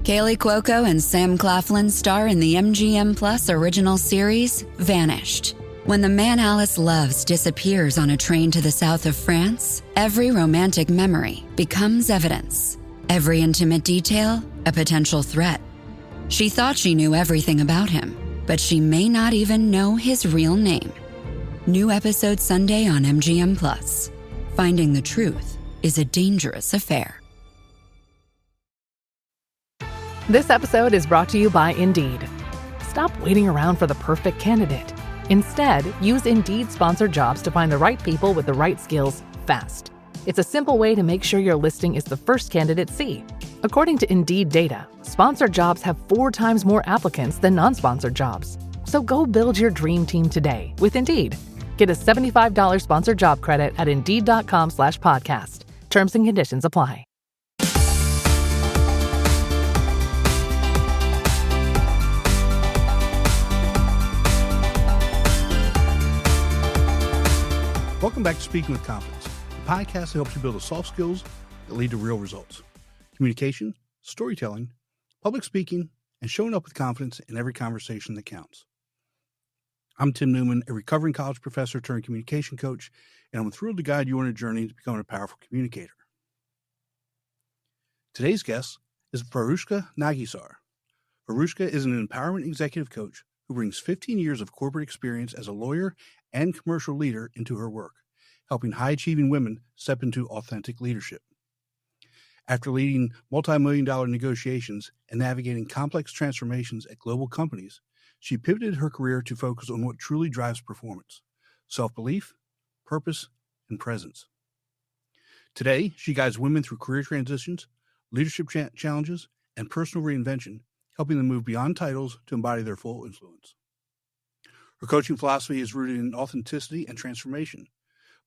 Kaylee Cuoco and Sam Claflin star in the MGM Plus original series, Vanished. When the man Alice loves disappears on a train to the south of France, every romantic memory becomes evidence. Every intimate detail, a potential threat. She thought she knew everything about him, but she may not even know his real name. New episode Sunday on MGM Plus. Finding the truth is a dangerous affair. This episode is brought to you by Indeed. Stop waiting around for the perfect candidate. Instead, use Indeed sponsored jobs to find the right people with the right skills fast. It's a simple way to make sure your listing is the first candidates see. According to Indeed data, sponsored jobs have 4 times more applicants than non-sponsored jobs. So go build your dream team today with Indeed. Get a $75 sponsored job credit at Indeed.com/podcast. Terms and conditions apply. Welcome back to Speaking with Confidence, the podcast that helps you build the soft skills that lead to real results. Communication, storytelling, public speaking, and showing up with confidence in every conversation that counts. I'm Tim Newman, a recovering college professor turned communication coach, and I'm thrilled to guide you on a journey to becoming a powerful communicator. Today's guest is Varuschka Nagesar. Varuschka is an empowerment executive coach who brings 15 years of corporate experience as a lawyer and commercial leader into her work, helping high-achieving women step into authentic leadership. After leading multi-million-dollar negotiations and navigating complex transformations at global companies, she pivoted her career to focus on what truly drives performance: self-belief, purpose, and presence. Today, she guides women through career transitions, leadership challenges, and personal reinvention, helping them move beyond titles to embody their full influence. Her coaching philosophy is rooted in authenticity and transformation,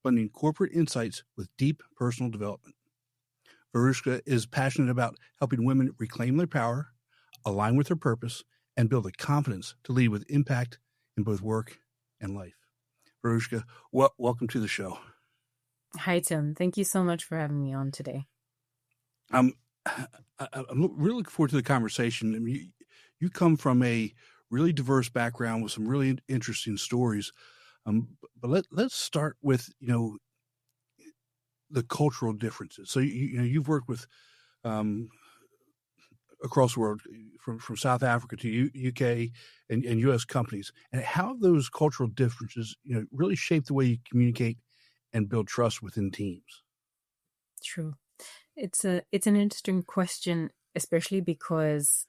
blending corporate insights with deep personal development. Varuschka is passionate about helping women reclaim their power, align with their purpose, and build the confidence to lead with impact in both work and life. Varuschka, welcome to the show. Hi, Tim. Thank you so much for having me on today. I'm really looking forward to the conversation. I mean, you come from a really diverse background with some really interesting stories. But let's start with, the cultural differences. So, you've worked with across the world, from South Africa to UK and US companies, and how those cultural differences, really shape the way you communicate and build trust within teams. True. It's an interesting question, especially because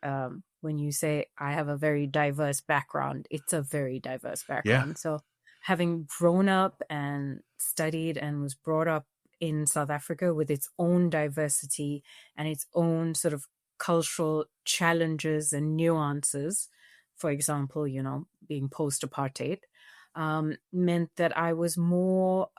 when you say I have a very diverse background, it's a very diverse background. Yeah. So having grown up and studied and was brought up in South Africa with its own diversity and its own sort of cultural challenges and nuances, for example, being post-apartheid, meant that I was more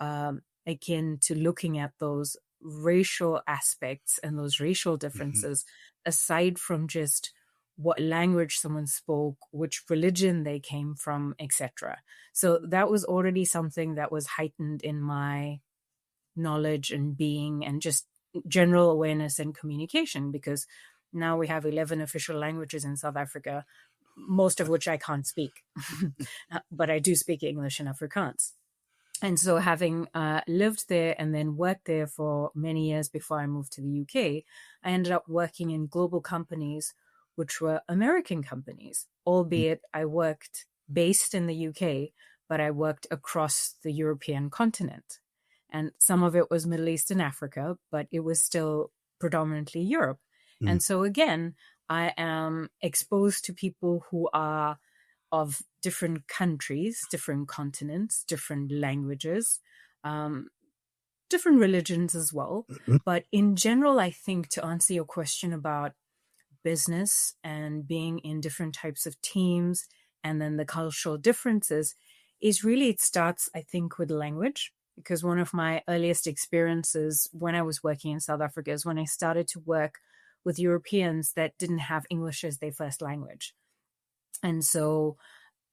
akin to looking at those racial aspects and those racial differences, aside from just what language someone spoke, which religion they came from, etc. So that was already something that was heightened in my knowledge and being and just general awareness and communication, because now we have 11 official languages in South Africa, most of which I can't speak, but I do speak English and Afrikaans. And so having lived there and then worked there for many years before I moved to the UK, I ended up working in global companies, which were American companies, albeit I worked based in the UK, but I worked across the European continent. And some of it was Middle East and Africa, but it was still predominantly Europe. And so again, I am exposed to people who are of different countries, different continents, different languages, different religions as well. But in general, I think, to answer your question about business and being in different types of teams and then the cultural differences, is really, it starts, I think, with language. Because one of my earliest experiences when I was working in South Africa is when I started to work with Europeans that didn't have English as their first language. And so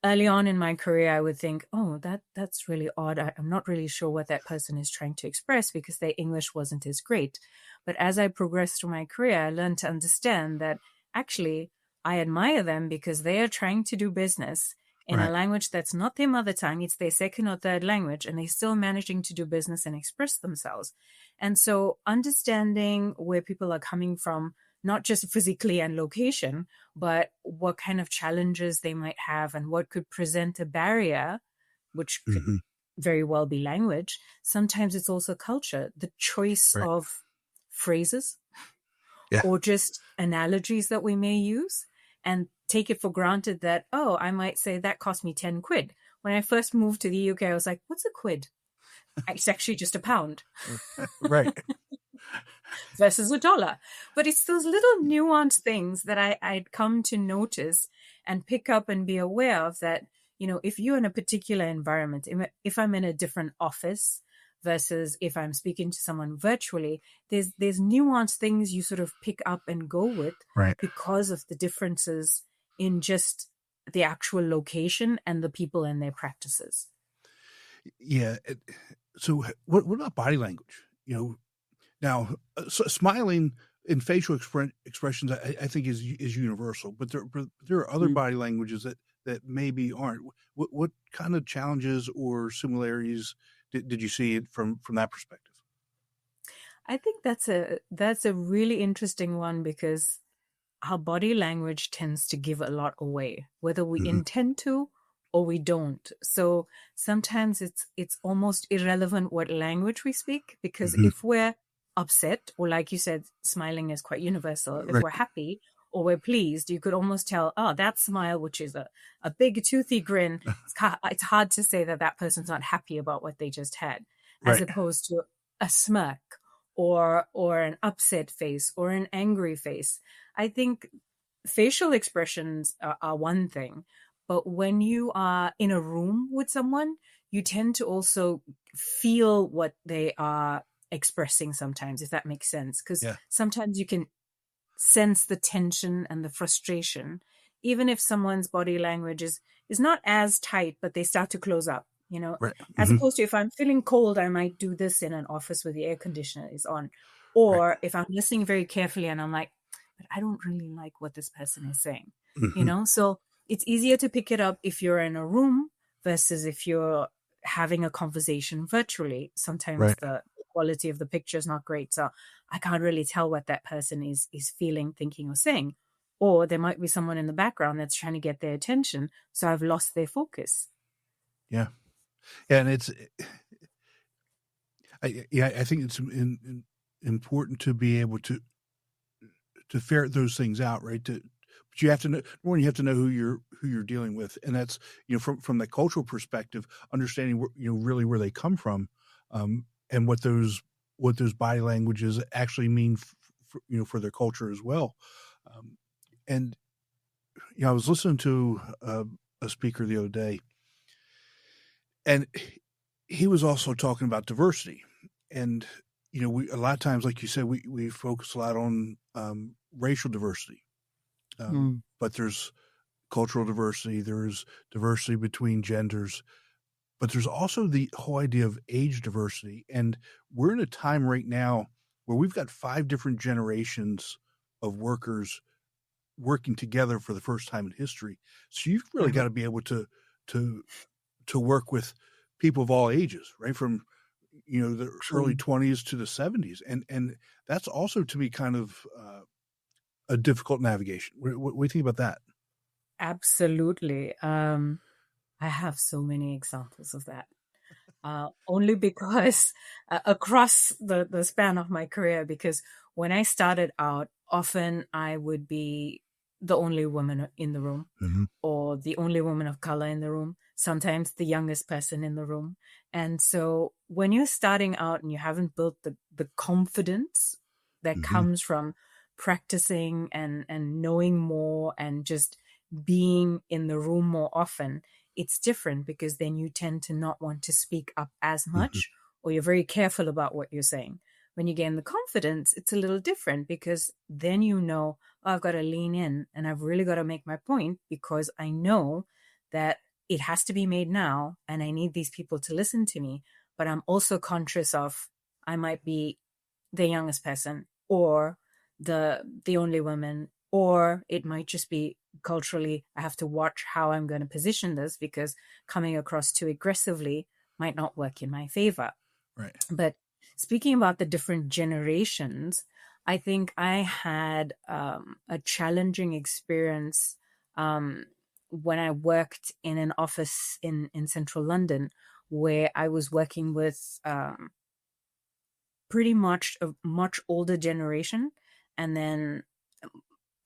early on in my career, I would think, oh, that's really odd. I'm not really sure what that person is trying to express because their English wasn't as great. But as I progressed through my career, I learned to understand that actually, I admire them because they are trying to do business in a Right. language that's not their mother tongue, it's their second or third language, and they're still managing to do business and express themselves. And so understanding where people are coming from, not just physically and location, but what kind of challenges they might have and what could present a barrier, which could Hmm. very well be language. Sometimes it's also culture, the choice Right. of phrases Yeah. or just analogies that we may use, and take it for granted that, oh, I might say that cost me 10 quid. When I first moved to the UK, I was like, what's a quid? It's actually just a pound Right. versus a dollar. But it's those little nuanced things that I'd come to notice and pick up and be aware of, that, if you're in a particular environment, if I'm in a different office versus if I'm speaking to someone virtually, there's nuanced things you sort of pick up and go with Right. because of the differences in just the actual location and the people and their practices. Yeah. So what about body language? Now smiling and facial expressions, I think is universal, but there are other body languages that maybe aren't. What kind of challenges or similarities did you see it from that perspective? I think that's a really interesting one, because our body language tends to give a lot away, whether we Hmm. intend to or we don't. So sometimes it's almost irrelevant what language we speak, because Hmm. if we're upset, or like you said, smiling is quite universal. If Right. we're happy or we're pleased, you could almost tell, oh, that smile, which is a big toothy grin, it's hard to say that person's not happy about what they just had, as Right. opposed to a smirk or an upset face or an angry face. I think facial expressions are one thing, but when you are in a room with someone, you tend to also feel what they are expressing sometimes, if that makes sense. Because Yeah. sometimes you can sense the tension and the frustration, even if someone's body language is not as tight, but they start to close up, Right. as Hmm. opposed to if I'm feeling cold, I might do this in an office where the air conditioner is on. Right. Or if I'm listening very carefully and I'm like, but I don't really like what this person is saying, Hmm. So it's easier to pick it up if you're in a room versus if you're having a conversation virtually. Sometimes Right. the quality of the picture is not great, so I can't really tell what that person is feeling, thinking, or saying. Or there might be someone in the background that's trying to get their attention, so I've lost their focus. Yeah. Yeah. And I think it's important to be able to ferret those things out, right? But you have to know, one, you have to know who you're dealing with, and that's from the cultural perspective, understanding really where they come from, and what those body languages actually mean for their culture as well. And I was listening to a speaker the other day, and he was also talking about diversity, and we a lot of times, like you said, we focus a lot on racial diversity, but there's cultural diversity, there's diversity between genders, but there's also the whole idea of age diversity, and we're in a time right now where we've got 5 different generations of workers working together for the first time in history. So you've really got to be able to work with people of all ages, right? From the early 20s to the 70s, and that's also, to me, kind of a difficult navigation. What do you think about that? Absolutely. I have so many examples of that. Only because across the span of my career, because when I started out, often I would be the only woman in the room, Mm-hmm. or the only woman of color in the room, sometimes the youngest person in the room. And so when you're starting out and you haven't built the confidence that Mm-hmm. comes from practicing and knowing more and just being in the room more often, it's different, because then you tend to not want to speak up as much, or you're very careful about what you're saying. When you gain the confidence, it's a little different, because then oh, I've got to lean in and I've really got to make my point, because I know that it has to be made now and I need these people to listen to me. But I'm also conscious of I might be the youngest person or the only woman Or it might just be culturally, I have to watch how I'm going to position this because coming across too aggressively might not work in my favor. Right. But speaking about the different generations, I think I had a challenging experience when I worked in an office in central London, where I was working with pretty much a much older generation and then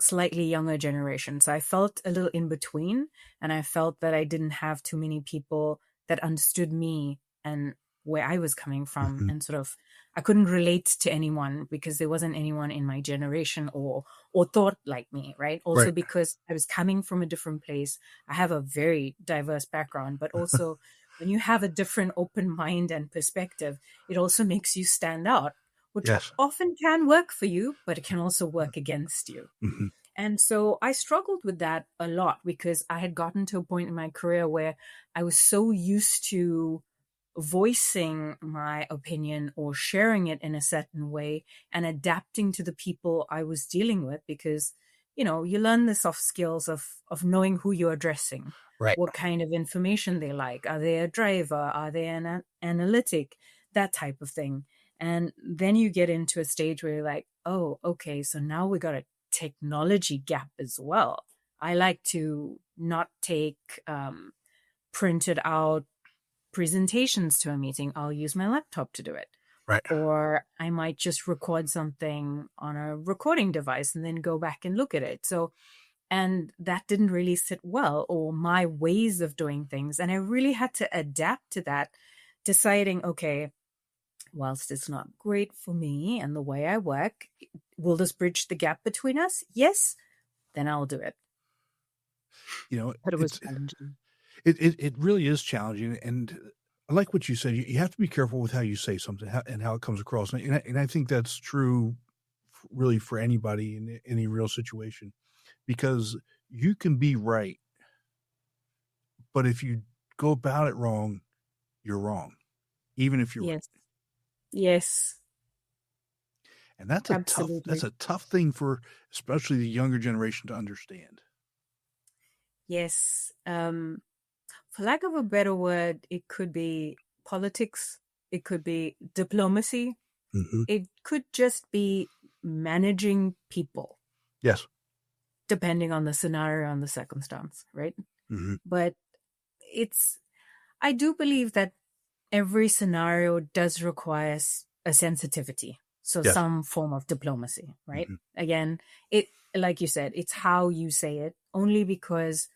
slightly younger generation. So I felt a little in between, and I felt that I didn't have too many people that understood me and where I was coming from. Mhm. And sort of, I couldn't relate to anyone because there wasn't anyone in my generation or thought like me, right? Also Right. because I was coming from a different place. I have a very diverse background, but also when you have a different open mind and perspective, it also makes you stand out, which Yes. often can work for you, but it can also work against you. Mhm. And so I struggled with that a lot because I had gotten to a point in my career where I was so used to voicing my opinion or sharing it in a certain way and adapting to the people I was dealing with, because, you know, you learn the soft skills of knowing who you're addressing, Right. what kind of information they like. Are they a driver? Are they an analytic? That type of thing. And then you get into a stage where you're like, oh, okay, so now we got a technology gap as well. I like to not take printed out presentations to a meeting. I'll use my laptop to do it. Right. Or I might just record something on a recording device and then go back and look at it. So, and that didn't really sit well, or my ways of doing things. And I really had to adapt to that, deciding, okay, whilst it's not great for me and the way I work, will this bridge the gap between us? Yes, then I'll do it. You know, But it was challenging. it really is challenging, and I like what you said. You have to be careful with how you say something and how it comes across, and I think that's true, really, for anybody in any real situation, because you can be right, but if you go about it wrong, you're wrong, even if you're right. Yes. Yes. And that's Absolutely. a tough thing for especially the younger generation to understand. Yes. For lack of a better word, it could be politics. It could be diplomacy. Mm-hmm. It could just be managing people, Yes. depending on the scenario and the circumstance, right? Mm-hmm. But I do believe that every scenario does require a sensitivity. So Yes. some form of diplomacy, right? Mm-hmm. Again, like you said, it's how you say it, only because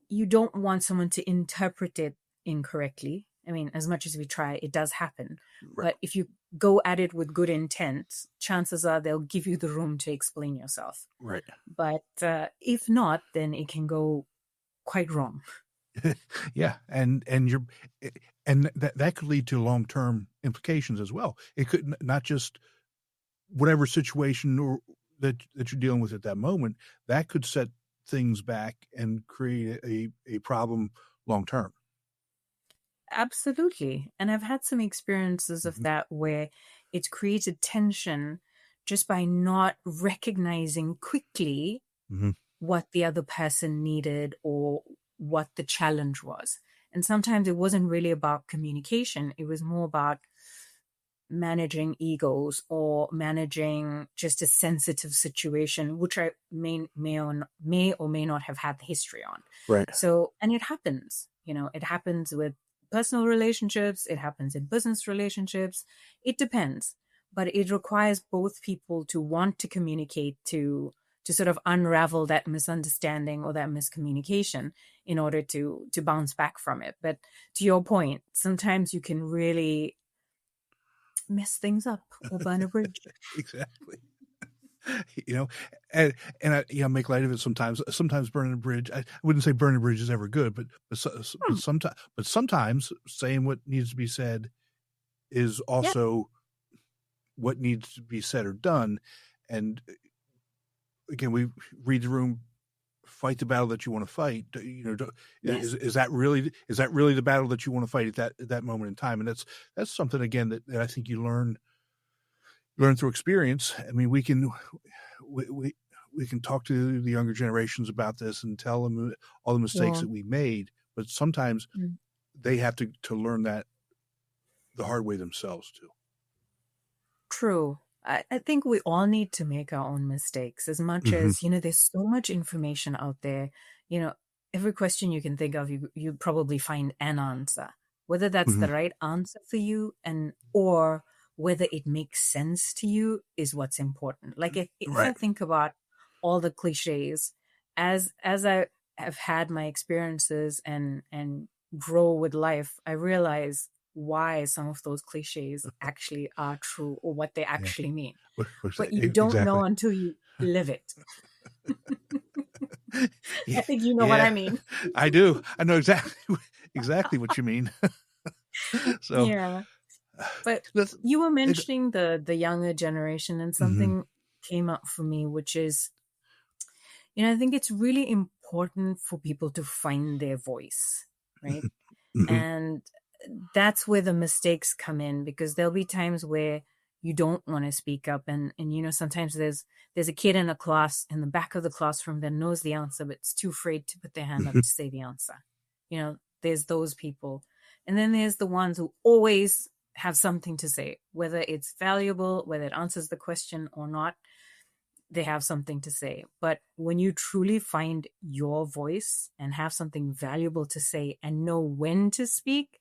you don't want someone to interpret it incorrectly. I mean, as much as we try, it does happen. Right. But if you go at it with good intent, chances are they'll give you the room to explain yourself. Right. But if not, then it can go quite wrong. Yeah, and that could lead to long-term implications as well. It could not just whatever situation or that you're dealing with at that moment, that could set things back and create a problem long term. Absolutely. And I've had some experiences of Mm-hmm. that where it's created tension just by not recognizing quickly Mm-hmm. what the other person needed or what the challenge was. And sometimes it wasn't really about communication. It was more about managing egos or managing just a sensitive situation, which I may or may not have had the history on. Right. So, and it happens, it happens with personal relationships. It happens in business relationships. It depends, but it requires both people to want to communicate, to sort of unravel that misunderstanding or that miscommunication in order to bounce back from it. But to your point, sometimes you can really mess things up or burn a bridge. Exactly. And I make light of it sometimes. Sometimes burning a bridge. I wouldn't say burning a bridge is ever good, but sometimes saying what needs to be said is also what needs to be said or done. And again, we read the room, fight the battle that you want to fight. Yes. Is that really the battle that you want to fight at that moment in time? And that's something again that I think you learn through experience. I mean, we we can talk to the younger generations about this and tell them all the mistakes Well, that we made, but sometimes mm, they have to learn that the hard way themselves too. true. I think we all need to make our own mistakes as much Mm-hmm. as, there's so much information out there. Every question you can think of, you probably find an answer. Whether that's Mm-hmm. the right answer for you or whether it makes sense to you is what's important. Like if I Right. think about all the cliches, as I have had my experiences and grow with life, I realize why some of those cliches actually are true or what they Yeah. actually mean. What's But that? you don't know Exactly. until you live it. Yeah. I think you know what I Yeah. mean. I do. I know exactly what you mean. So Yeah. But let's. you were It, mentioning the younger generation, and mm-hmm. something came up for me, which is, I think it's really important for people to find their voice, right? Mm-hmm. And that's where the mistakes come in, because there'll be times where you don't want to speak up, and sometimes there's a kid in a class in the back of the classroom that knows the answer but is too afraid to put their hand up Mm-hmm. to say the answer. There's those people, and then there's the ones who always have something to say, whether it's valuable, whether it answers the question or not. They have something to say. But when you truly find your voice and have something valuable to say and know when to speak,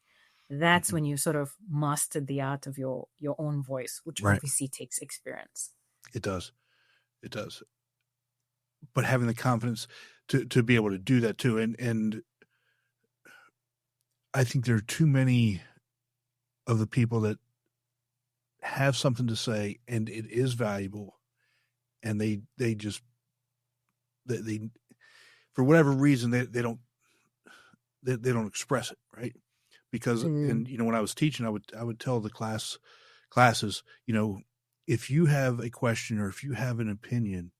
that's Mm-hmm. when you sort of mastered the art of your own voice, which Right. obviously takes experience. It does. It does. But having the confidence to be able to do that too, and I think there are too many of the people that have something to say and it is valuable, and they just they for whatever reason they don't they don't express it, right? Because Mm, and when I was teaching, I would tell the classes, if you have a question or if you have an opinion,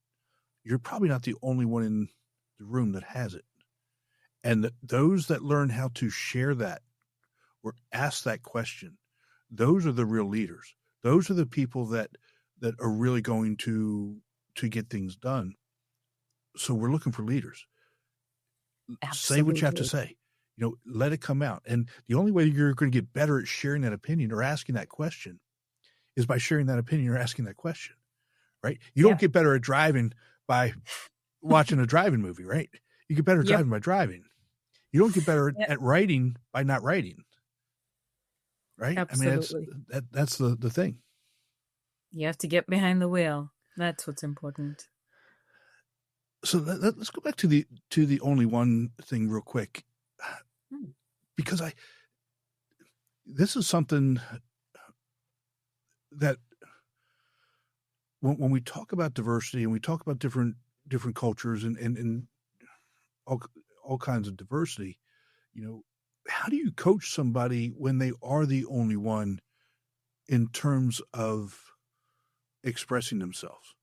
you're probably not the only one in the room that has it. And those that learn how to share that or ask that question, those are the real leaders. Those are the people that are really going to get things done. So we're looking for leaders. Say what you have to absolutely. say. Let it come out. And the only way you're going to get better at sharing that opinion or asking that question is by sharing that opinion or asking that question, right? You don't Yep. get better at driving by watching a driving movie, right? You get better at Yep. driving by driving. You don't get better Yep. at writing by not writing, right? I mean, Absolutely. that's the thing. You have to get behind the wheel. That's what's important. So let's go back to the only one thing real quick, Hmm. because this is something that when we talk about diversity and we talk about different cultures and all kinds of diversity, how do you coach somebody when they are the only one in terms of expressing themselves?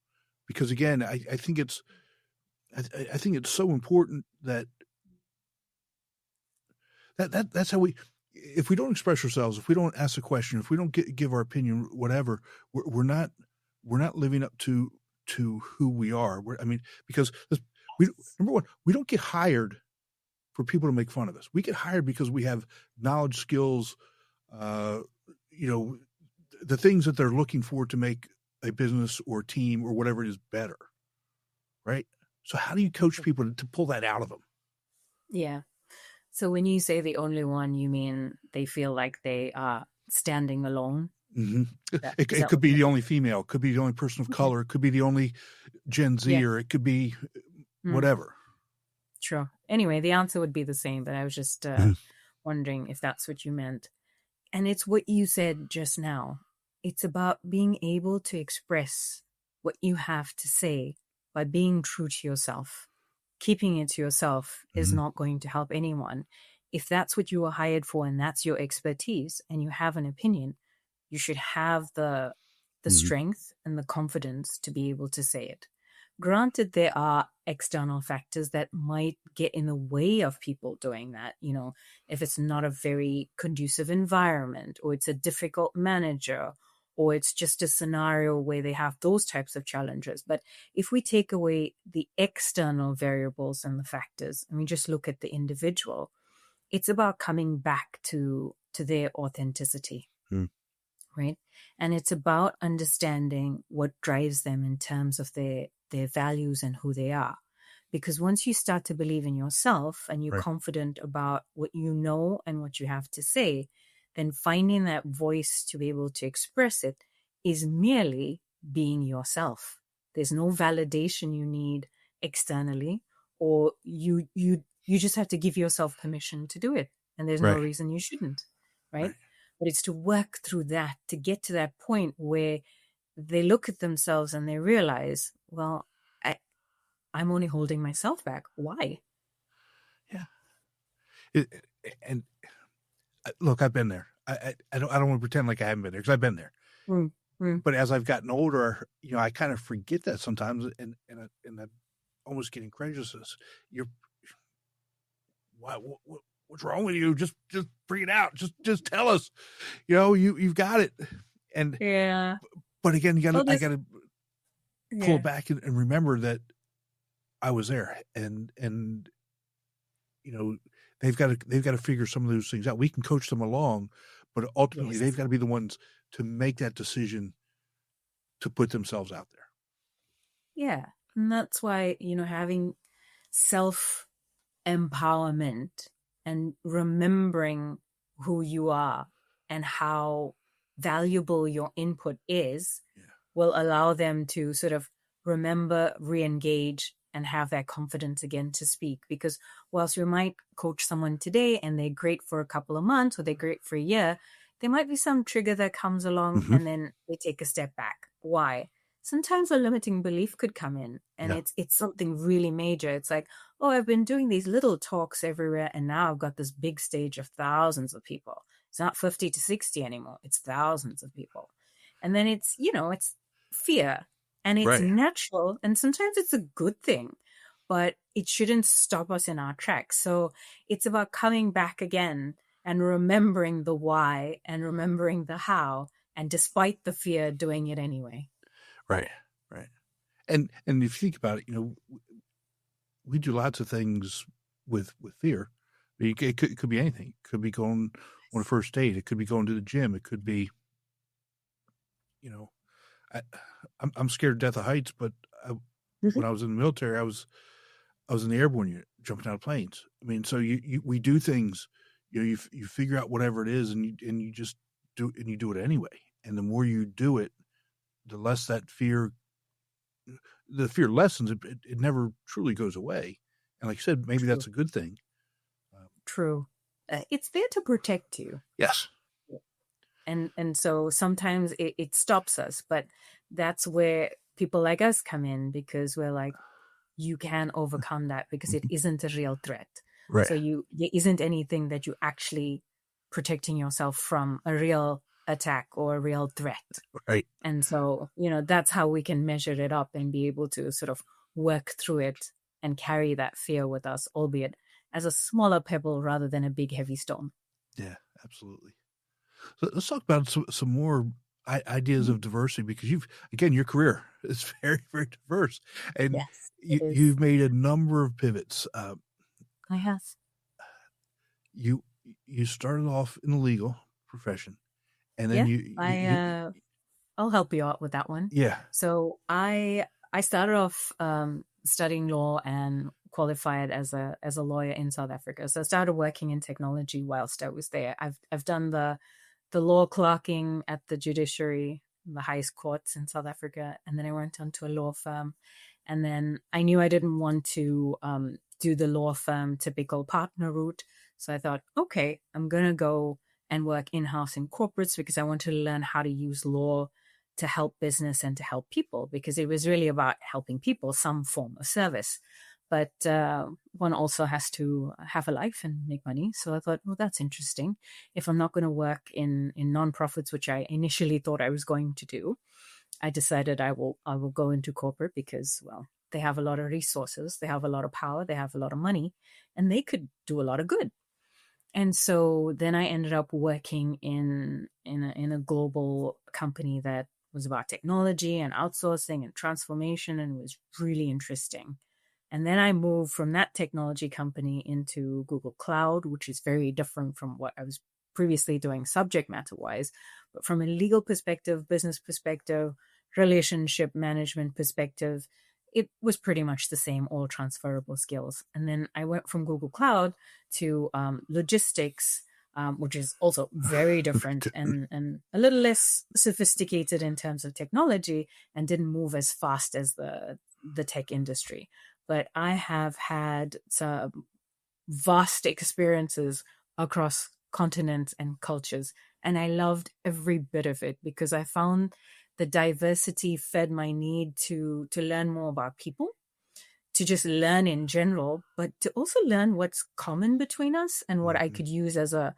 Because again, I think it's I think it's so important that's how if we don't express ourselves, if we don't ask a question, if we don't give our opinion, whatever, we're not living up to who we are. Because we number one, we don't get hired for people to make fun of us. We get hired because we have knowledge, skills, the things that they're looking for to make a business or team or whatever it is better, right? So how do you coach people to pull that out of them? Yeah. So when you say the only one, you mean they feel like they are standing alone? Mm-hmm. Is It that could what be you the mean? only female, it could be the only person of Okay. color, it could be the only Gen Z, Yeah. or it could be Mm, whatever. sure. Anyway, the answer would be the same, but I was just wondering if that's what you meant. And it's what you said just now. It's about being able to express what you have to say by being true to yourself. Keeping it to yourself is Mhm. not going to help anyone. If that's what you were hired for and that's your expertise and you have an opinion, you should have the Mhm. strength and the confidence to be able to say it. Granted, there are external factors that might get in the way of people doing that. If it's not a very conducive environment, or it's a difficult manager, or it's just a scenario where they have those types of challenges. But if we take away the external variables and the factors, and we just look at the individual, it's about coming back to their authenticity, right? And it's about understanding what drives them in terms of their values and who they are. Because once you start to believe in yourself and you're confident about what you know and what you have to say, then finding that voice to be able to express it is merely being yourself. There's no validation you need externally, or you just have to give yourself permission to do it. And there's no reason you shouldn't, right? But it's to work through that, to get to that point where they look at themselves and they realize, well, I'm only holding myself back. Why? Yeah. And look, I've been there. I don't want to pretend like I haven't been there, because I've been there. But as I've gotten older, I kind of forget that sometimes, and I'm almost getting incredulous. What's wrong with you? Just bring it out. Just tell us. You've got it. And but again, I gotta pull it back and remember that I was there, and they've got to figure some of those things out. We can coach them along, but ultimately they've got to be the ones to make that decision to put themselves out there. Yeah. And that's why, having self-empowerment and remembering who you are and how valuable your input is will allow them to sort of remember, re-engage, and have that confidence again to speak. Because whilst we might coach someone today and they're great for a couple of months or they're great for a year, there might be some trigger that comes along and then they take a step back. Why? Sometimes a limiting belief could come in, and it's something really major. It's like, oh, I've been doing these little talks everywhere, and now I've got this big stage of thousands of people. It's not 50 to 60 anymore. It's thousands of people. And then it's, it's fear, and it's natural, and sometimes it's a good thing, but it shouldn't stop us in our tracks. So it's about coming back again and remembering the why and remembering the how, and despite the fear, doing it anyway. Right. And if you think about it, we do lots of things with fear. It could be anything. It could be going on a first date. It could be going to the gym. It could be, I'm scared to death of heights, but when I was in the military, I was in the airborne unit, jumping out of planes. I mean, so we do things, you figure out whatever it is, and you just do, and you do it anyway. And the more you do it, the less the fear lessens. It never truly goes away. And like you said, maybe that's a good thing. True. It's there to protect you. Yes. And so sometimes it stops us, but that's where people like us come in, because we're like, you can overcome that because it isn't a real threat. Right. So there isn't anything that you actually protecting yourself from, a real attack or a real threat. Right. And so, that's how we can measure it up and be able to sort of work through it and carry that fear with us, albeit as a smaller pebble rather than a big heavy stone. Yeah, absolutely. So let's talk about some more ideas of diversity, because your career is very, very diverse, and you've made a number of pivots. I have. You started off in the legal profession, and then I'll help you out with that one. Yeah. So I started off studying law and qualified as a lawyer in South Africa. So I started working in technology whilst I was there. I've done the law clerking at the judiciary, the highest courts in South Africa, and then I went on to a law firm. And then I knew I didn't want to do the law firm typical partner route. So I thought, okay, I'm going to go and work in-house in corporates, because I wanted to learn how to use law to help business and to help people, because it was really about helping people, some form of service. But one also has to have a life and make money. So I thought, well, that's interesting. If I'm not going to work in nonprofits, which I initially thought I was going to do, I decided I will go into corporate, because, well, they have a lot of resources, they have a lot of power, they have a lot of money, and they could do a lot of good. And so then I ended up working in a global company that was about technology and outsourcing and transformation, and was really interesting. And then I moved from that technology company into Google Cloud, which is very different from what I was previously doing subject matter wise. But from a legal perspective, business perspective, relationship management perspective, it was pretty much the same, all transferable skills. And then I went from Google Cloud to logistics, which is also very different and a little less sophisticated in terms of technology, and didn't move as fast as the tech industry. But I have had some vast experiences across continents and cultures, and I loved every bit of it because I found the diversity fed my need to learn more about people, to just learn in general, but to also learn what's common between us and what I could use as a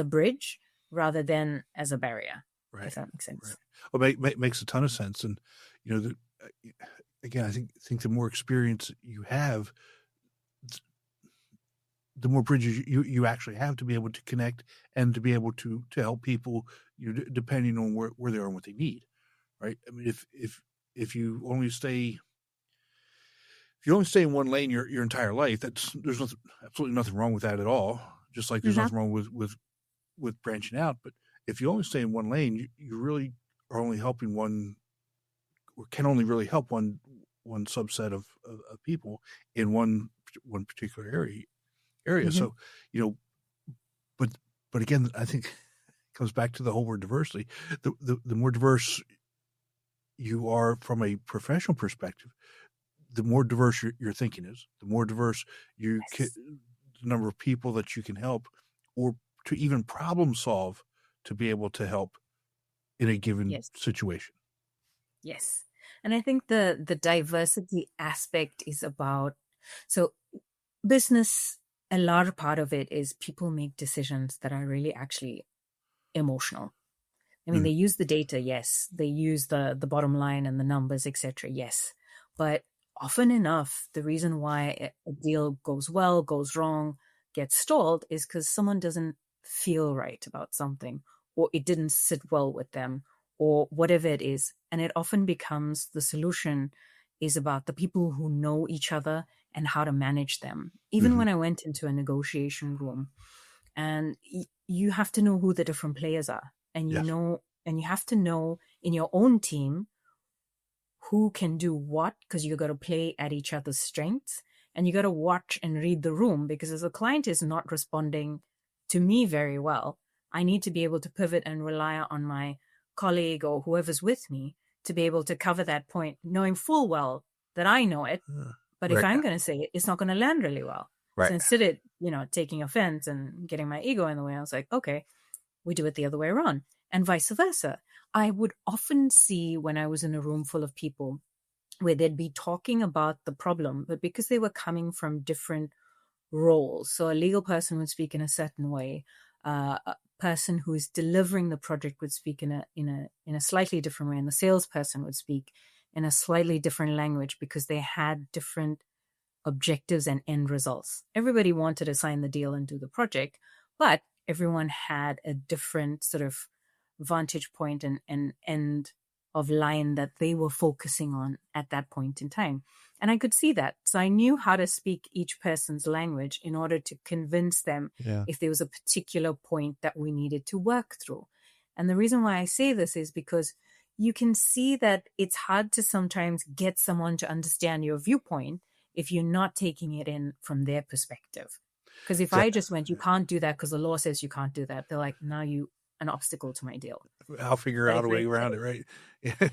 bridge rather than as a barrier. Right. If that makes sense. Right. Well, makes a ton of sense. And, again, I think the more experience you have, the more bridges you actually have to be able to connect and to be able to help people, depending on where they are and what they need. Right. I mean, if you only stay in one lane your entire life, there's absolutely nothing wrong with that at all. Just like there's nothing wrong with branching out. But if you only stay in one lane, you really are only helping one, or can only really help one subset of people in one particular area. Mm-hmm. So, but again, I think it comes back to the whole word diversity. The more diverse you are from a professional perspective, the more diverse your thinking is, the more diverse the number of people that you can help, or to even problem solve, to be able to help in a given situation. Yes. And I think the diversity aspect is about, so business, a large part of it is people make decisions that are really actually emotional. I mean, they use the data, yes. They use the bottom line and the numbers, etc. Yes. But often enough, the reason why a deal goes well, goes wrong, gets stalled is because someone doesn't feel right about something, or it didn't sit well with them, or whatever it is. And it often becomes the solution is about the people who know each other and how to manage them. Even when I went into a negotiation room, and you have to know who the different players are. And and you have to know in your own team who can do what, because you got to play at each other's strengths, and you got to watch and read the room, because if the client is not responding to me very well, I need to be able to pivot and rely on my colleague or whoever's with me to be able to cover that point, knowing full well that I know it. But if I'm going to say it, it's not going to land really well. Right. So instead of, taking offense and getting my ego in the way, I was like, okay, we do it the other way around, and vice versa. I would often see when I was in a room full of people where they'd be talking about the problem, but because they were coming from different roles. So a legal person would speak in a certain way. A person who is delivering the project would speak in a slightly different way, and the salesperson would speak in a slightly different language because they had different objectives and end results. Everybody wanted to sign the deal and do the project, but everyone had a different sort of vantage point and end of line that they were focusing on at that point in time. And I could see that. So I knew how to speak each person's language in order to convince them if there was a particular point that we needed to work through. And the reason why I say this is because you can see that it's hard to sometimes get someone to understand your viewpoint if you're not taking it in from their perspective. Because if I just went, you can't do that because the law says you can't do that, they're like, now you an obstacle to my deal. I'll figure out a way around it, right?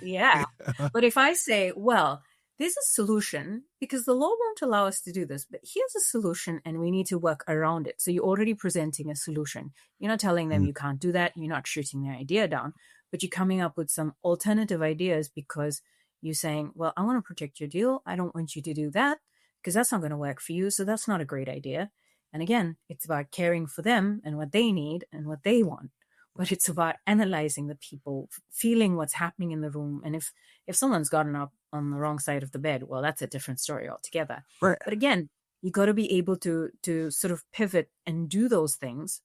Yeah. But if I say, well, there's a solution because the law won't allow us to do this, but here's a solution and we need to work around it. So you're already presenting a solution. You're not telling them you can't do that. You're not shooting their idea down, but you're coming up with some alternative ideas because you're saying, well, I want to protect your deal. I don't want you to do that because that's not going to work for you. So that's not a great idea. And again, it's about caring for them and what they need and what they want. But it's about analyzing the people, feeling what's happening in the room. And if someone's gotten up on the wrong side of the bed, well, that's a different story altogether. Right. But again, You got to be able to sort of pivot and do those things,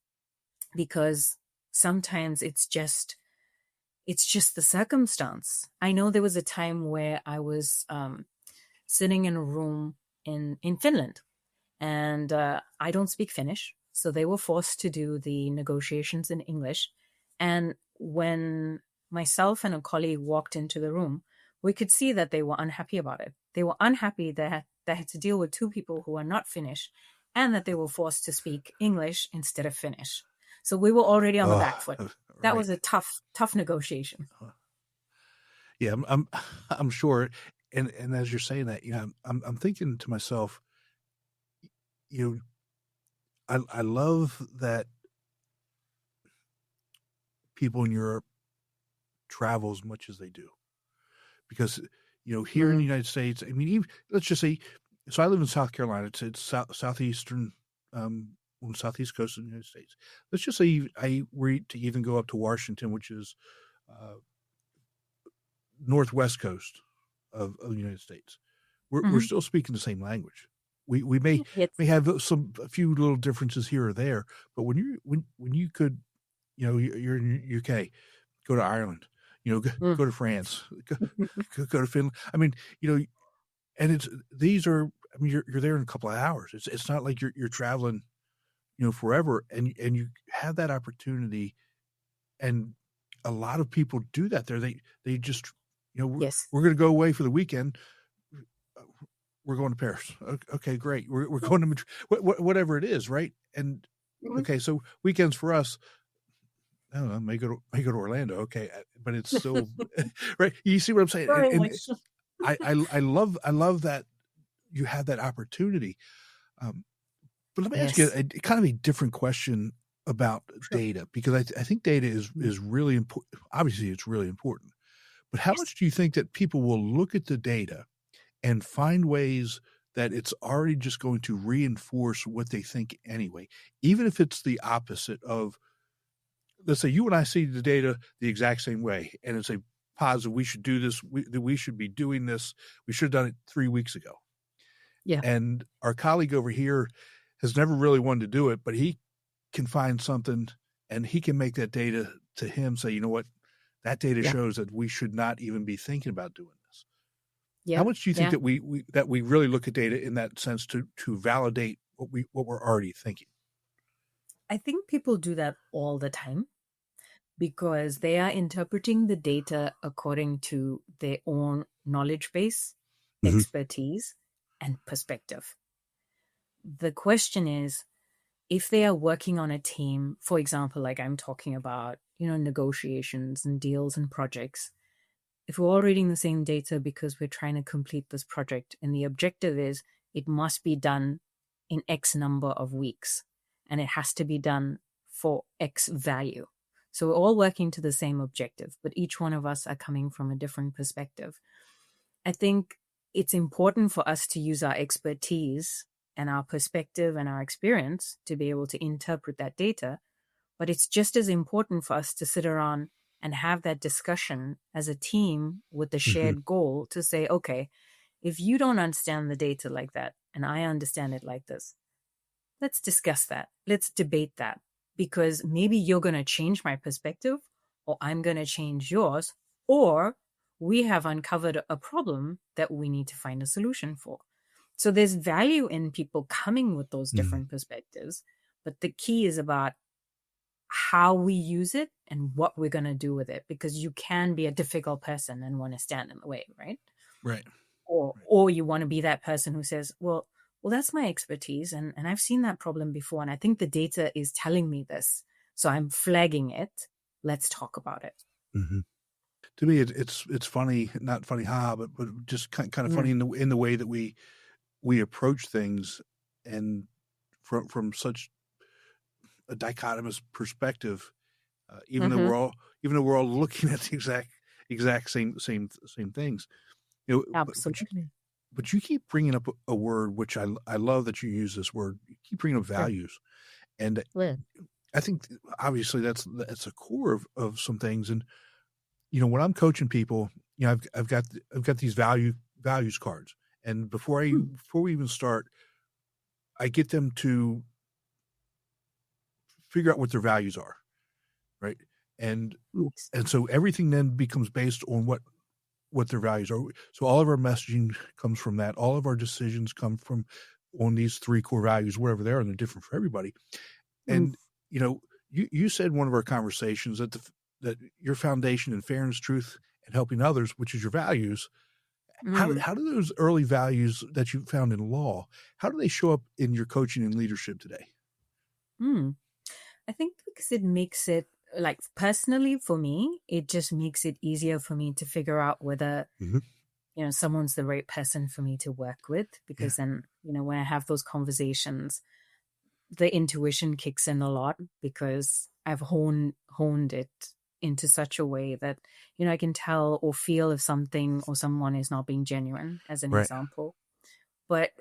because sometimes it's just the circumstance. I know there was a time where I was sitting in a room in Finland, and I don't speak Finnish, so they were forced to do the negotiations in English. And when myself and a colleague walked into the room, we could see that they were unhappy about it. They were unhappy that they had to deal with two people who are not Finnish, and that they were forced to speak English instead of Finnish. So we were already on the back foot. That right. was a tough negotiation. Yeah, I'm sure. And as you're saying that, I'm thinking to myself, I love that people in Europe travel as much as they do, because here in the United States, I mean, even, let's just say, so I live in South Carolina. It's southeastern, on the southeast coast of the United States. Let's just say I were to even go up to Washington, which is northwest coast of the United States. We're still speaking the same language. We may have a few little differences here or there, but when you could, you're in UK, go to Ireland, go to France, go to Finland. I mean, and you're there in a couple of hours. It's not like you're traveling, forever, and you have that opportunity, and a lot of people do that there. They just, we're going to go away for the weekend. We're going to Paris. Okay, great. We're going to Madrid, whatever it is, right? And okay, so weekends for us, I don't know, may go to Orlando. Okay, but it's still right. You see what I'm saying? And I love that you have that opportunity. But let me ask you a kind of a different question about data, because I think data is really important. Obviously, it's really important. But how much do you think that people will look at the data and find ways that it's already just going to reinforce what they think anyway, even if it's the opposite of, let's say you and I see the data the exact same way, and it's a positive, we should do this, we should be doing this, we should have done it 3 weeks ago. Yeah. And our colleague over here has never really wanted to do it, but he can find something and he can make that data to him say, you know what, that data shows that we should not even be thinking about doing this. Yeah. How much do you think that we really look at data in that sense to validate what we're already thinking? I think people do that all the time, because they are interpreting the data according to their own knowledge base, expertise, and perspective. The question is, if they are working on a team, for example, like I'm talking about, negotiations and deals and projects, if we're all reading the same data because we're trying to complete this project, and the objective is it must be done in X number of weeks, and it has to be done for X value. So we're all working to the same objective, but each one of us are coming from a different perspective. I think it's important for us to use our expertise and our perspective and our experience to be able to interpret that data. But it's just as important for us to sit around and have that discussion as a team with the shared goal to say, okay, if you don't understand the data like that, and I understand it like this, let's discuss that. Let's debate that, because maybe you're going to change my perspective, or I'm going to change yours, or we have uncovered a problem that we need to find a solution for. So there's value in people coming with those different perspectives, but the key is about how we use it and what we're going to do with it, because you can be a difficult person and want to stand in the way, right? Right. Or you want to be that person who says, well, that's my expertise, and I've seen that problem before, and I think the data is telling me this, so I'm flagging it. Let's talk about it. To me, it's funny, not funny, but just kind of funny in the way that we approach things, and from such a dichotomous perspective, even though we're all looking at the exact same things. Absolutely. But you keep bringing up a word, which I love that you use this word. You keep bringing up values, and I think obviously that's a core of some things. And when I'm coaching people, I've got these values cards, and before we even start, I get them to figure out what their values are, right? And Yes. so everything then becomes based on what their values are. So all of our messaging comes from that. All of our decisions come from on these 3 core values, wherever they are, and they're different for everybody. Mm. And you said in one of our conversations that that your foundation in fairness, truth, and helping others, which is your values. Mm. How do those early values that you found in law, how do they show up in your coaching and leadership today? Mm. I think because it makes it, like, personally for me, it just makes it easier for me to figure out whether, Mhm. someone's the right person for me to work with. Yeah. Because then, when I have those conversations, the intuition kicks in a lot because I've honed it into such a way that, I can tell or feel if something or someone is not being genuine, as an Right. example. But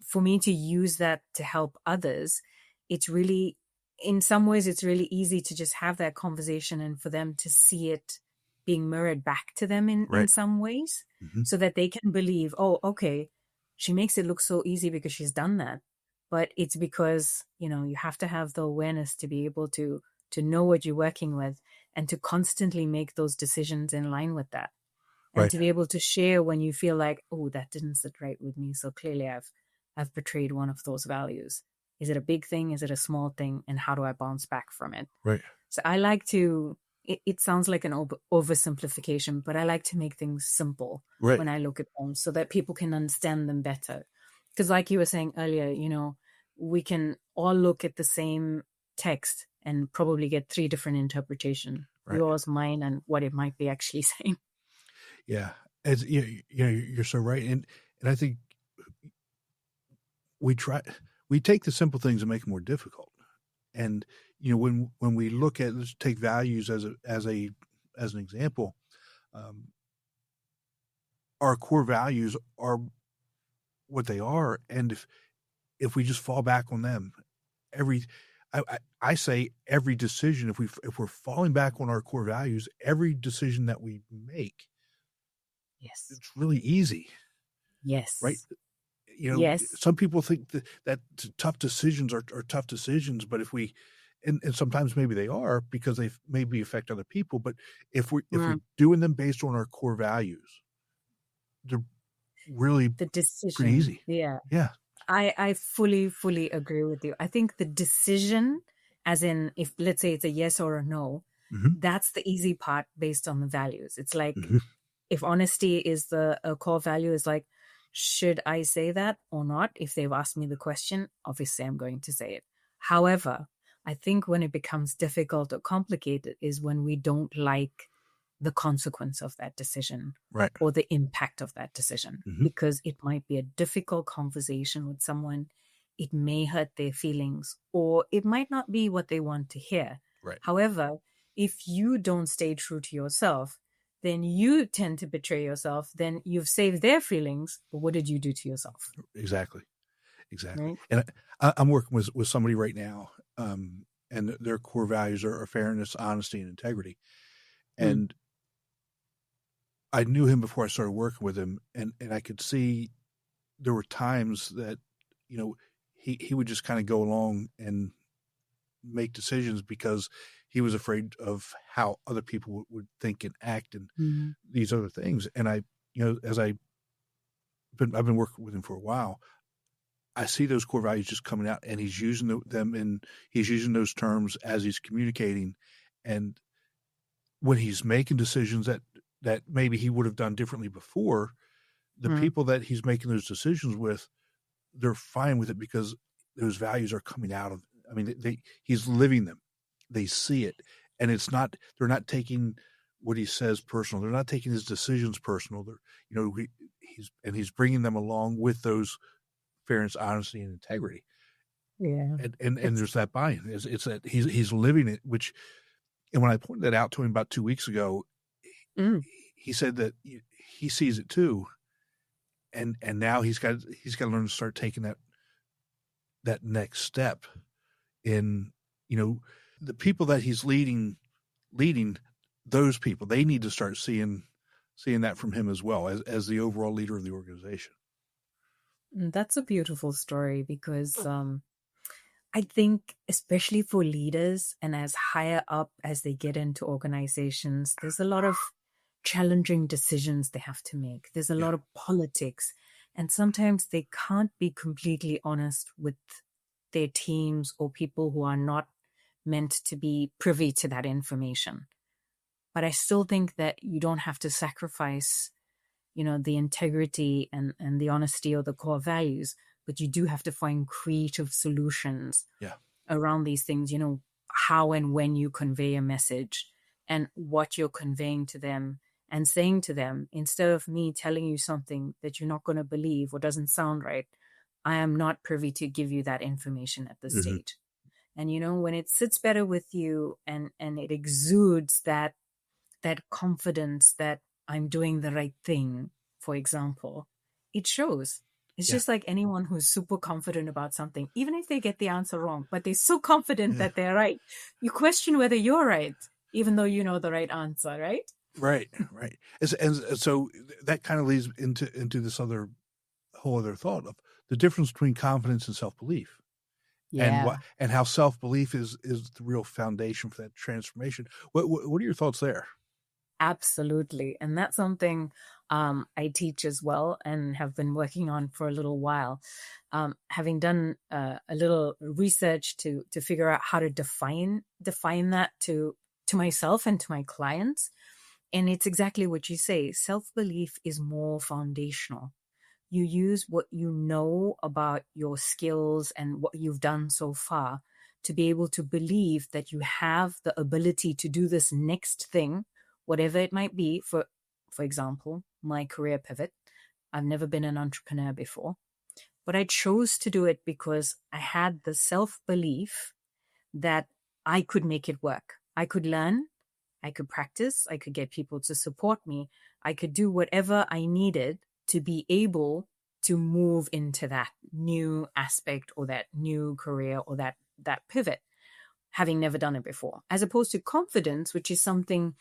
for me to use that to help others, it's really, in some ways, it's really easy to just have that conversation and for them to see it being mirrored back to them in Right. some ways, Mhm. so that they can believe, oh, okay, she makes it look so easy because she's done that. But it's because, you have to have the awareness to be able to know what you're working with and to constantly make those decisions in line with that. And Right. to be able to share when you feel like, oh, that didn't sit right with me. So clearly I've betrayed one of those values. Is it a big thing? Is it a small thing? And how do I bounce back from it? Right. So I like to, it sounds like an oversimplification, but I like to make things simple Right. when I look at them so that people can understand them better. Because like you were saying earlier, we can all look at the same text and probably get 3 different interpretations, Right. yours, mine, and what it might be actually saying. Yeah. As you're so right. And I think we take the simple things and make them more difficult. And when we look at, let's take values as an example, our core values are what they are, and if we just fall back on them, I say every decision, if we're falling back on our core values, every decision that we make, Yes. it's really easy, Yes. right? Yes. Some people think that tough decisions are tough decisions, but if we, and sometimes maybe they are because they maybe affect other people, but if we're doing them based on our core values, they're really The pretty decision. easy. Yeah. Yeah. I fully agree with you. I think the decision, as in, if let's say it's a yes or a no, Mhm. that's the easy part based on the values. It's like, Mhm. if honesty is a core value, is like, should I say that or not? If they've asked me the question, obviously I'm going to say it. However, I think when it becomes difficult or complicated is when we don't like the consequence of that decision, Right. or the impact of that decision, Mhm. because it might be a difficult conversation with someone. It may hurt their feelings, or it might not be what they want to hear. Right. However, if you don't stay true to yourself, then you tend to betray yourself. Then you've saved their feelings, but what did you do to yourself? Exactly. Right? And I'm working with somebody right now, and their core values are fairness, honesty, and integrity. And I knew him before I started working with him, and I could see there were times that, he would just kind of go along and make decisions because he was afraid of how other people would think and act and Mm-hmm. these other things. And as I've been working with him for a while, I see those core values just coming out, and he's using them, and he's using those terms as he's communicating. And when he's making decisions that maybe he would have done differently before, the people that he's making those decisions with, they're fine with it because those values are coming out of, I mean, he's living them. They see it. And they're not taking what he says personal. They're not taking his decisions personal. They're, he's bringing them along with those fairness, honesty, and integrity. Yeah. And there's that buy-in. It's that he's living it, and when I pointed that out to him about 2 weeks ago, he said that he sees it too. And now he's got to learn to start taking that next step in, the people that he's leading those people, they need to start seeing that from him as well as the overall leader of the organization. That's a beautiful story because I think, especially for leaders and as higher up as they get into organizations, there's a lot of challenging decisions they have to make. There's a Yeah. lot of politics. And sometimes they can't be completely honest with their teams or people who are not meant to be privy to that information. But I still think that you don't have to sacrifice, the integrity and the honesty or the core values, but you do have to find creative solutions Yeah. around these things, how and when you convey a message and what you're conveying to them and saying to them, instead of me telling you something that you're not going to believe or doesn't sound right, I am not privy to give you that information at this Mm-hmm. stage. And when it sits better with you and it exudes that confidence that I'm doing the right thing, for example, it shows. It's Yeah. just like anyone who's super confident about something, even if they get the answer wrong, but they're so confident Yeah. that they're right. You question whether you're right, even though you know the right answer, right? Right. And so that kind of leads into this whole other thought of the difference between confidence and self-belief. Yeah. And how self-belief is the real foundation for that transformation. What are your thoughts there? Absolutely. And that's something I teach as well and have been working on for a little while. Having done a little research to figure out how to define that to myself and to my clients. And it's exactly what you say. Self-belief is more foundational. You use what you know about your skills and what you've done so far to be able to believe that you have the ability to do this next thing, whatever it might be. For example, my career pivot. I've never been an entrepreneur before, but I chose to do it because I had the self-belief that I could make it work. I could learn, I could practice, I could get people to support me, I could do whatever I needed to be able to move into that new aspect or that new career or that pivot, having never done it before, as opposed to confidence, which is something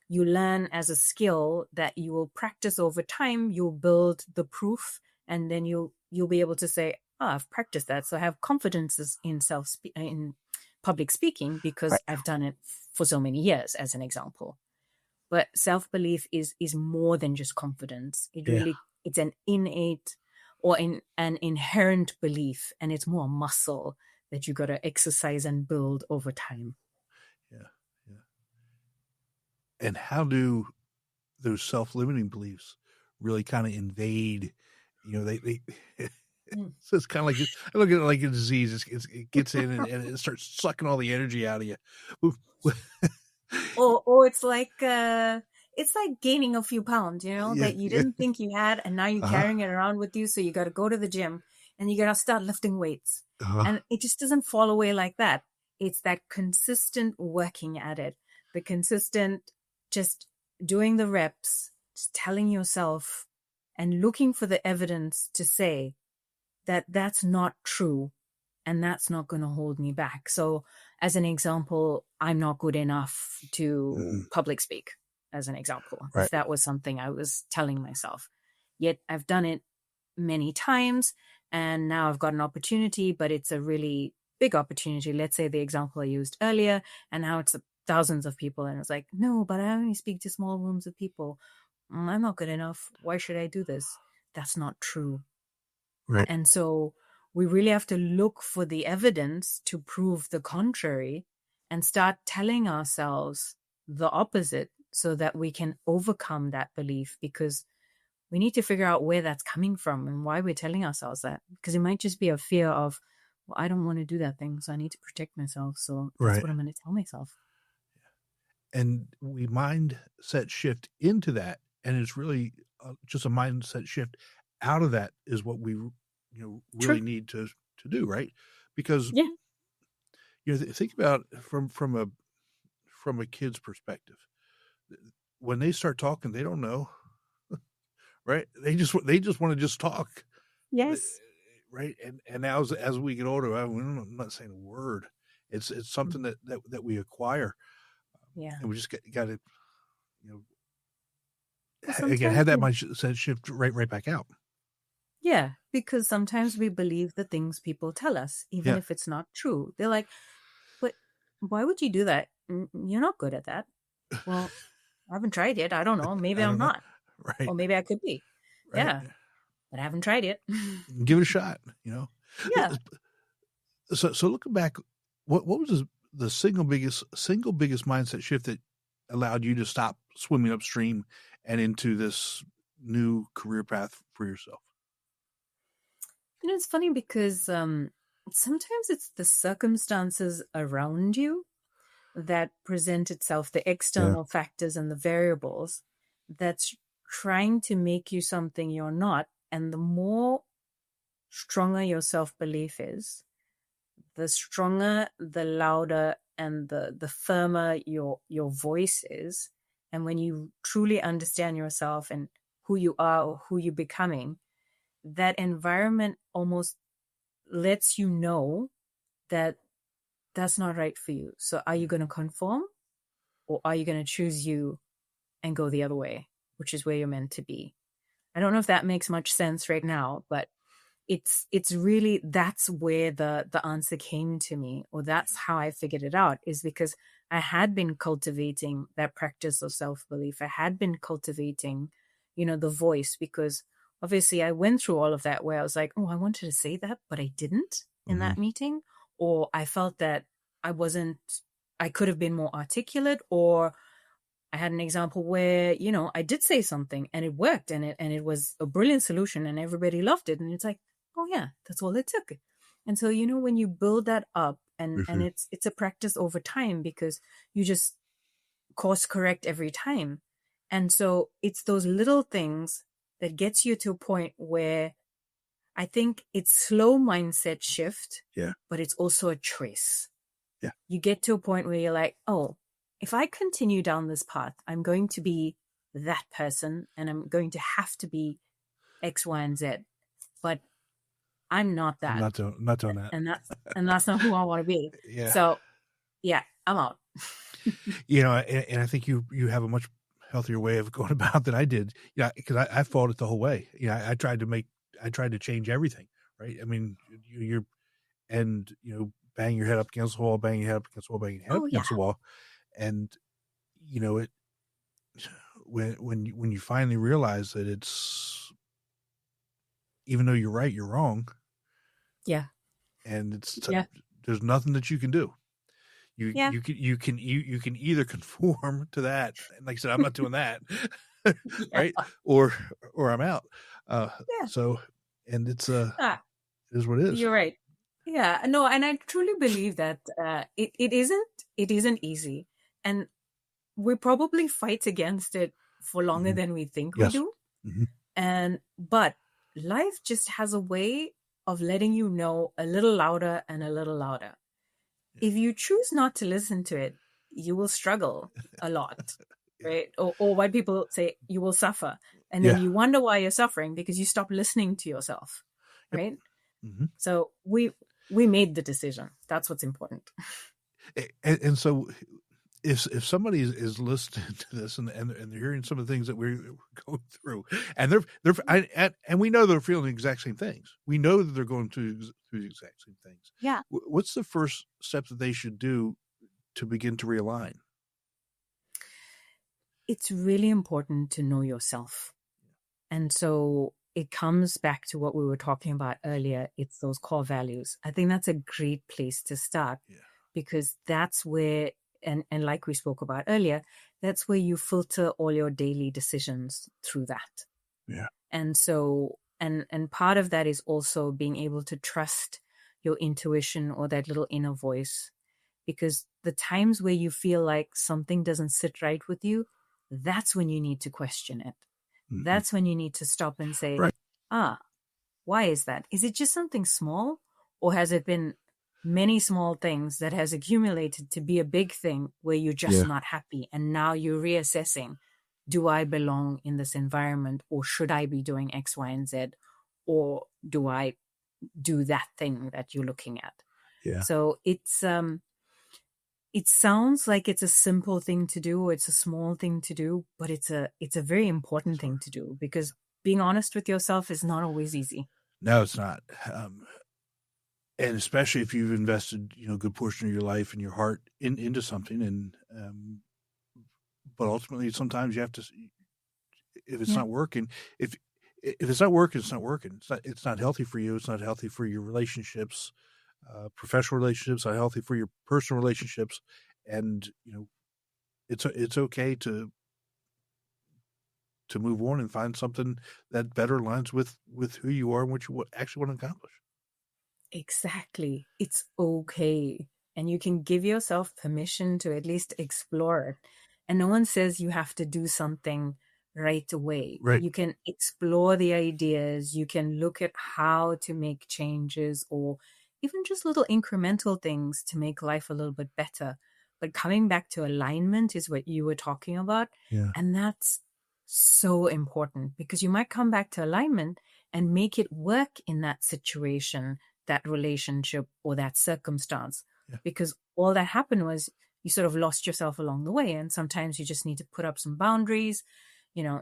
you learn as a skill that you will practice over time. You'll build the proof, and then you'll be able to say, I've practiced that, so I have confidence in in public speaking because Right. I've done it for so many years, as an example. But self-belief is more than just confidence. It's an innate or an inherent belief, and it's more a muscle that you got to exercise and build over time. Yeah. And how do those self-limiting beliefs really kind of invade? They so it's kind of like I look at it like a disease. It gets in and it starts sucking all the energy out of you. Or it's like gaining a few pounds, that you Yeah. didn't think you had, and now you're Uh-huh. carrying it around with you. So you got to go to the gym and you got to start lifting weights. Uh-huh. And it just doesn't fall away like that. It's that consistent working at it, the consistent just doing the reps, just telling yourself and looking for the evidence to say that that's not true and that's not going to hold me back. So as an example, I'm not good enough to public speak, as an example, Right. if that was something I was telling myself. Yet I've done it many times and now I've got an opportunity, but it's a really big opportunity. Let's say the example I used earlier, and now it's thousands of people. And it's like, no, but I only speak to small rooms of people. I'm not good enough. Why should I do this? That's not true. Right. And so we really have to look for the evidence to prove the contrary and start telling ourselves the opposite so that we can overcome that belief, because we need to figure out where that's coming from and why we're telling ourselves that, because it might just be a fear of, well, I don't want to do that thing, so I need to protect myself. So that's Right. what I'm going to tell myself. And we mindset shift into that, and it's really just a mindset shift out of that is what we really need to do, right? Because think about from a kid's perspective, when they start talking, they don't know, right? They just want to just talk. Yes. Right. And now as we get older, I'm not saying a word. It's something that we acquire. Yeah. And we just got to, Well, again, have that mindset shift right back out. Yeah, because sometimes we believe the things people tell us, even Yeah. if it's not true. They're like, but why would you do that? You're not good at that. Well, I haven't tried yet. I don't know. Maybe I I'm don't know. not. Right. Or maybe I could be. Right. Yeah, but I haven't tried it. Give it a shot, you know? Yeah. So looking back, what was the single biggest mindset shift that allowed you to stop swimming upstream and into this new career path for yourself? It's funny because sometimes it's the circumstances around you that present itself, the external factors and the variables that's trying to make you something you're not. And the more stronger your self-belief is, the stronger, the louder, and the firmer your voice is. And when you truly understand yourself and who you are or who you're becoming, that environment almost lets you know that that's not right for you. So are you going to conform, or are you going to choose you and go the other way, which is where you're meant to be? I don't know if that makes much sense right now, but it's really, that's where the answer came to me, or that's how I figured it out, is because I had been cultivating that practice of self-belief. I had been cultivating, the voice, because obviously I went through all of that where I was like, oh, I wanted to say that, but I didn't in that meeting. Or I felt that I could have been more articulate, or I had an example where, I did say something and it worked, and it was a brilliant solution and everybody loved it. And it's like, oh yeah, that's all it took. And so, when you build that up, and it's a practice over time, because you just course correct every time. And so it's those little things that gets you to a point where I think it's slow mindset shift, but it's also a choice. Yeah. You get to a point where you're like, oh, if I continue down this path, I'm going to be that person, and I'm going to have to be X, Y, and Z. But I'm not that. I'm not doing that. And that's not who I want to be. Yeah. So yeah, I'm out. And I think you have a much healthier way of going about than I did. Yeah, because I fought it the whole way. I tried to change everything. Right. I mean, you're bang your head up against the wall, bang your head up against the wall, bang your head up against the wall, and it when you finally realize that it's, even though you're right, you're wrong. Yeah. And there's nothing that you can do. You can either conform to that, and like I said, I'm not doing that, right? Or I'm out. So, and it's it is what it is. You're right. Yeah, no, and I truly believe that it isn't easy, and we probably fight against it for longer than we think we do. But life just has a way of letting you know a little louder and a little louder. If you choose not to listen to it, you will struggle a lot, right? Or what people say, you will suffer. And then you wonder why you're suffering, because you stop listening to yourself, right? So we made the decision. That's what's important. And so if somebody is listening to this and they're hearing some of the things that we're going through, and and we know they're feeling the exact same things. We know that they're going through the exact same things. Yeah. What's the first step that they should do to begin to realign? It's really important to know yourself. And so it comes back to what we were talking about earlier. It's those core values. I think that's a great place to start, because that's where, and like we spoke about earlier, that's where you filter all your daily decisions through that. Yeah. And so, and part of that is also being able to trust your intuition, or that little inner voice, because the times where you feel like something doesn't sit right with you, that's when you need to question it. That's when you need to stop and say, why is that? Is it just something small, or has it been many small things that has accumulated to be a big thing where you're just not happy? And now you're reassessing, do I belong in this environment, or should I be doing X, Y, and Z? Or do I do that thing that you're looking at? Yeah. So it's, it sounds like it's a simple thing to do, or it's a small thing to do, but it's a very important thing to do, because being honest with yourself is not always easy. No, it's not. And especially if you've invested, a good portion of your life and your heart into something, and but ultimately, sometimes you have to. If it's Yeah, not working, if it's not working, it's not working. It's not healthy for you. It's not healthy for your relationships, professional relationships. Not healthy for your personal relationships, and it's okay to move on and find something that better aligns with who you are and what you actually want to accomplish. exactly. It's okay. And you can give yourself permission to at least explore it. And no one says you have to do something right away. Right. You can explore the ideas, you can look at how to make changes or even just little incremental things to make life a little bit better. But coming back to alignment is what you were talking about. Yeah. And that's so important because you might come back to alignment and make it work in that situation, that relationship, or that circumstance. Yeah. Because all that happened was you sort of lost yourself along the way. And sometimes you just need to put up some boundaries,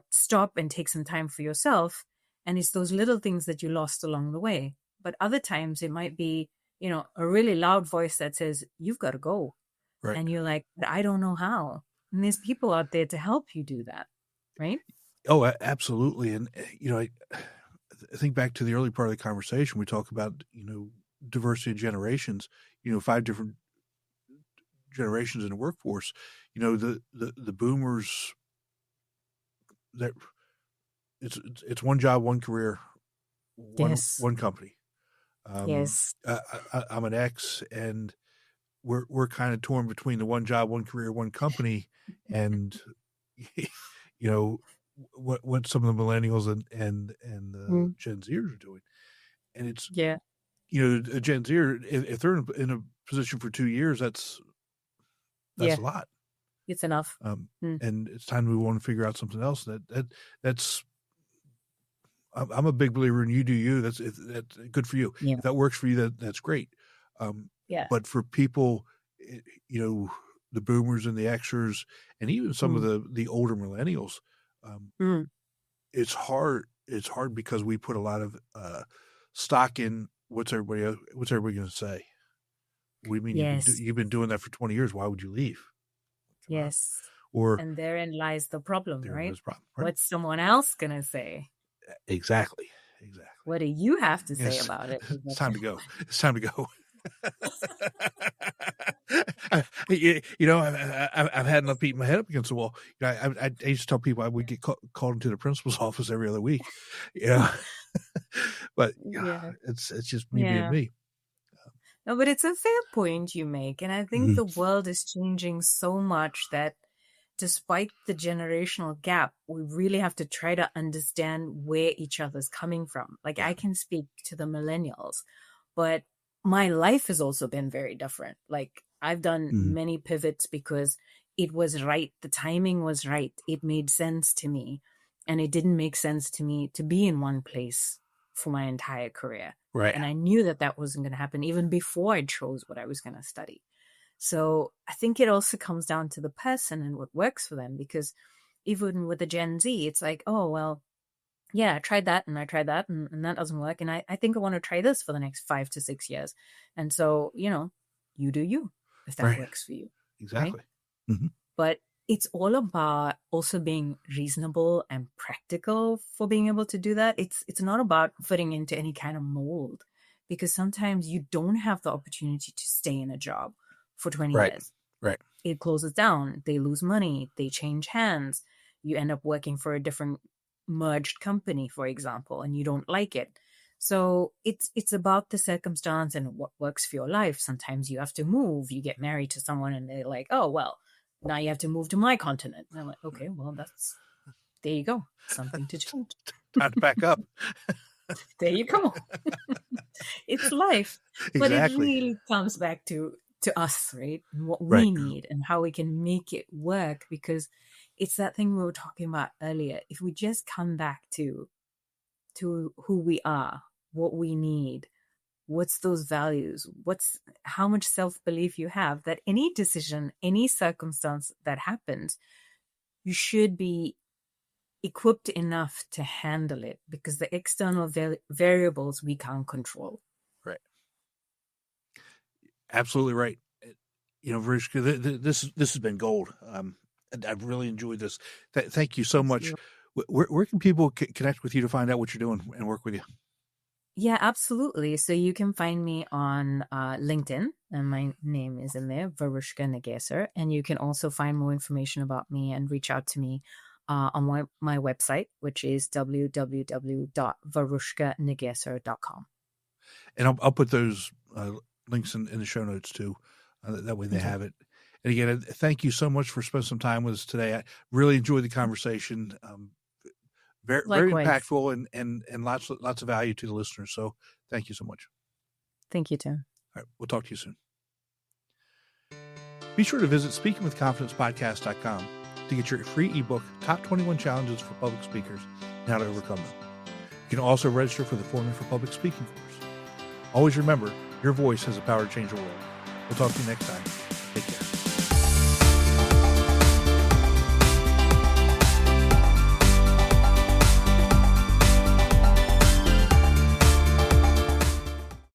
stop and take some time for yourself. And it's those little things that you lost along the way. But other times it might be, a really loud voice that says, you've got to go. Right. And you're like, but I don't know how. And there's people out there to help you do that. Right? Oh, absolutely. And, I think back to the early part of the conversation, we talk about, diversity of generations, 5 different generations in the workforce. The boomers, that it's one job, one career, Yes. one company. Yes. I'm an ex, and we're kind of torn between the one job, one career, one company, and what some of the millennials and the Gen Zers are doing, and it's Yeah. a Gen Zer, if they're in a position for 2 years, that's Yeah. a lot. It's enough. And it's time to move on and figure out something else. That's. I'm a big believer in you do you. That's good for you. Yeah. If that works for you, that's great. Yeah. But for people, the boomers and the Xers, and even some of the older millennials, it's hard. It's hard because we put a lot of stock in what's everybody going to say. We mean Yes. you've been doing that for 20 years. Why would you leave? Yes. Or and therein lies the problem, right? Problem, right? What's someone else going to say? Exactly. What do you have to say about it? It's time to go. It's time to go. I've had enough beating my head up against the wall. I used to tell people I would get called into the principal's office every other week. But it's just me being me. No, but it's a fair point you make. And I think the world is changing so much that despite the generational gap, we really have to try to understand where each other's coming from. Like I can speak to the millennials, but my life has also been very different. Like I've done many pivots because it was right. The timing was right. It made sense to me. And it didn't make sense to me to be in one place for my entire career. Right. And I knew that wasn't going to happen even before I chose what I was going to study. So I think it also comes down to the person and what works for them, because even with the Gen Z, it's like, oh, well, yeah, I tried that and that doesn't work. And I think I want to try this for the next 5 to 6 years. And so, you do you if that works for you. Exactly. Right? But it's all about also being reasonable and practical for being able to do that. It's not about fitting into any kind of mold, because sometimes you don't have the opportunity to stay in a job for 20 years. Right. It closes down. They lose money. They change hands. You end up working for a different merged company, for example, and you don't like it. So it's about the circumstance and what works for your life. Sometimes you have to move. You get married to someone and they're like, oh, well, now you have to move to my continent. And I'm like, okay, well, there you go. Something to change. Time to back up. There you go. It's life. Exactly. But it really comes back to us, right? And what we need and how we can make it work, because it's that thing we were talking about earlier. If we just come back to who we are, what we need, what's those values, how much self-belief you have, that any decision, any circumstance that happens, you should be equipped enough to handle it, because the external variables we can't control. Right. Absolutely right. Varuschka, this has been gold. And I've really enjoyed this. Thank you so much. Where can people connect with you to find out what you're doing and work with you? Yeah, absolutely. So you can find me on LinkedIn, and my name is in there, Varuschka Nagesar. And you can also find more information about me and reach out to me on my website, which is www.varushkanagesar.com. And I'll put those links in the show notes too. That way they have it. And again, thank you so much for spending some time with us today. I really enjoyed the conversation. Very impactful and lots of value to the listeners. So thank you so much. Thank you, Tim. All right. We'll talk to you soon. Be sure to visit speakingwithconfidencepodcast.com to get your free ebook, Top 21 Challenges for Public Speakers and How to Overcome Them. You can also register for the Forming for Public Speaking course. Always remember, your voice has the power to change the world. We'll talk to you next time.